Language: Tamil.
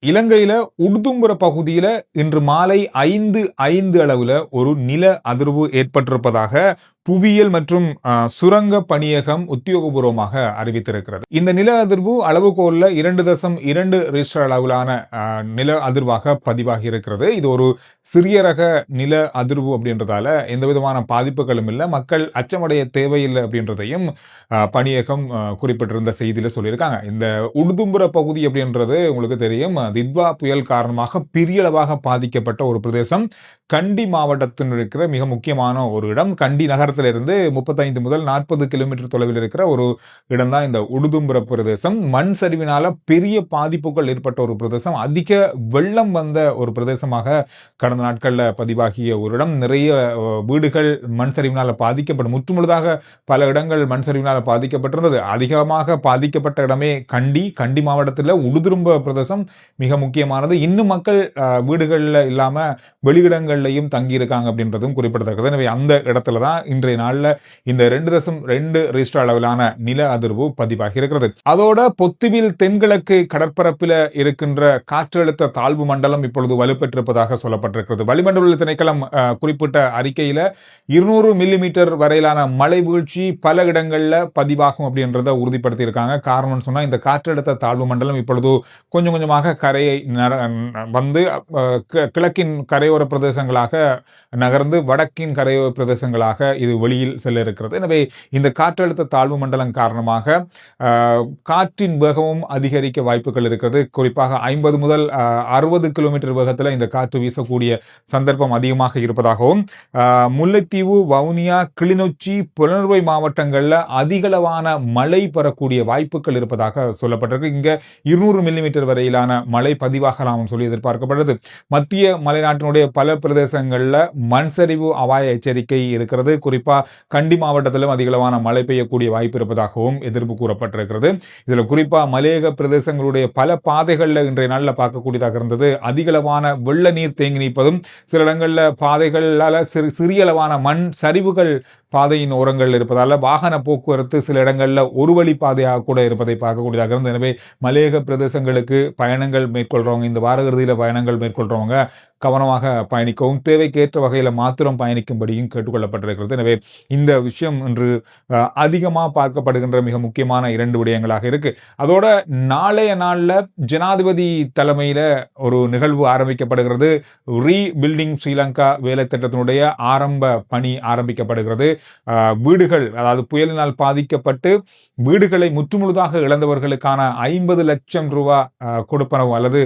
இலங்கையில உடுதும்புர பகுதியில இன்று மாலை 5:05 அளவுல ஒரு நில அதிர்வு ஏற்பட்டிருப்பதாக புவியியல் மற்றும் சுரங்க பணியகம் உத்தியோகபூர்வமாக அறிவித்திருக்கிறது. இந்த நில அதிர்வு அளவுகோல்ல 2.2 ரிக்டர் அளவிலான நில அதிர்வாக பதிவாகி இருக்கிறது. இது ஒரு சிறிய ரக நில அதிர்வு அப்படின்றதால எந்த விதமான பாதிப்புகளும் இல்லை, மக்கள் அச்சமடைய தேவையில்லை அப்படின்றதையும் பணியகம் குறிப்பிட்டிருந்த செய்தியில சொல்லியிருக்காங்க. இந்த உடுதும்புர பகுதி அப்படின்றது உங்களுக்கு தெரியும், தித்வா புயல் காரணமாக பெரியளவாக பாதிக்கப்பட்ட ஒரு பிரதேசம். கண்டி மாவட்டத்தில் இருக்கிற மிக முக்கியமான ஒரு இடம். கண்டி நகரத்திலிருந்து 35 முதல் 40 கிலோமீட்டர் தொலைவில் இருக்கிற ஒரு இடம் தான் இந்த உடுதும்புர பிரதேசம். மண் சரிவினால பெரிய பாதிப்புகள் ஏற்பட்ட ஒரு பிரதேசம், அதிக வெள்ளம் வந்த ஒரு பிரதேசமாக கடந்த நாட்கள்ல பதிவாகிய ஒரு இடம். நிறைய வீடுகள் மண் சரிவினால பாதிக்கப்பட்டு முற்றுமுழுதாக பல இடங்கள் மண் சரிவினால பாதிக்கப்பட்டிருந்தது. அதிகமாக பாதிக்கப்பட்ட இடமே கண்டி மாவட்டத்தில் உடுதும்புர பிரதேசம் மிக முக்கியமானது. இன்னும் மக்கள் வீடுகள்ல இல்லாம வெளியிடங்கள்லையும் தங்கி இருக்காங்க அப்படின்றதும் குறிப்பிடத்தக்கது. எனவே அந்த இடத்துல தான் இன்றைய நாள்ல இந்த 2.2 ரிக்டர் அளவிலான நில அதிர்வு பதிவாகி இருக்கிறது. அதோட பொத்துவில் தென்கிழக்கு கடற்பரப்பில் இருக்கின்ற காற்றழுத்த தாழ்வு மண்டலம் இப்பொழுது வலுப்பெற்றிருப்பதாக சொல்லப்பட்டிருக்கிறது. வளிமண்டல திணைக்களம் குறிப்பிட்ட அறிக்கையில 200 மில்லிமீட்டர் வரையிலான மழை வீழ்ச்சி பல இடங்கள்ல பதிவாகும் அப்படின்றத உறுதிப்படுத்தி இருக்காங்க. காரணம் சொன்னா இந்த காற்றழுத்த தாழ்வு மண்டலம் இப்பொழுது கொஞ்சம் கொஞ்சமாக கரையை வந்து கிழக்கின் கரையோர பிரதேசங்களாக நகர்ந்து வடக்கின் கரையோர பிரதேசங்களாக இது வெளியில் செல்ல இருக்கிறது. எனவே இந்த காற்றழுத்த தாழ்வு மண்டலம் காரணமாக காற்றின் வேகமும் அதிகரிக்க வாய்ப்புகள் இருக்கிறது. குறிப்பாக 50 முதல் 60 கிலோமீட்டர் வேகத்தில் இந்த காற்று வீசக்கூடிய சந்தர்ப்பம் அதிகமாக இருப்பதாகவும், முல்லைத்தீவு, வவுனியா, கிளிநொச்சி, புலனறுவை மாவட்டங்களில் அதிகளவான மழை பெறக்கூடிய வாய்ப்புகள் இருப்பதாக சொல்லப்பட்டிருக்கு. இங்க 200 மில்லிமீட்டர் வரையிலான மழை பதிவாகலாம் சொல்லி எதிர்பார்க்கப்படுகிறது. மத்திய மலைநாட்டினுடைய பல பிரதேசங்களில் மண் சரிவு அபாய எச்சரிக்கை இருக்கிறது. குறிப்பா கண்டி மாவட்டத்திலும் அதிகளவான மழை பெய்யக்கூடிய வாய்ப்பு இருப்பதாகவும் எதிர்ப்பு கூறப்பட்டிருக்கிறது. இதுல குறிப்பா மலையக பிரதேசங்களுடைய பல பாதைகள்ல இன்றைய நாளில் பார்க்கக்கூடியதாக இருந்தது. அதிகளவான வெள்ள நீர் தேங்கி நிற்பதும், சில இடங்கள்ல பாதைகளால சிறிய அளவான மண் சரிவுகள் பாதையின் ஓரங்கள் இருப்பதால வாகன போக்குவரத்து சில இடங்கள்ல ஒரு வழி பாதையாக கூட இருப்பதை பார்க்கக்கூடியதாக இருந்தது. எனவே மலையக பிரதேசங்களுக்கு பயணங்கள் மேற்கொள்றவங்க, இந்த வார இறுதியில பயணங்கள் மேற்கொள்றவங்க கவனமாக பயணிக்கவும், தேவைக்கேற்ற வகையில மாத்திரம் பயணிக்கும்படியும் கேட்டுக்கொள்ளப்பட்டிருக்கிறது. எனவே இந்த விஷயம் இன்று அதிகமாக பார்க்கப்படுகின்ற மிக முக்கியமான 2 விடயங்களாக இருக்கு. அதோட நாளைய நாள்ல ஜனாதிபதி தலைமையில ஒரு நிகழ்வு ஆரம்பிக்கப்படுகிறது. ரீபில்டிங் ஸ்ரீலங்கா வேலை திட்டத்தினுடைய ஆரம்ப பணி ஆரம்பிக்கப்படுகிறது. வீடுகள், அதாவது புயலினால் பாதிக்கப்பட்டு வீடுகளை முற்றுமுழுதாக இழந்தவர்களுக்கான 50 லட்சம் ரூபாய் கொடுப்பனவு அல்லது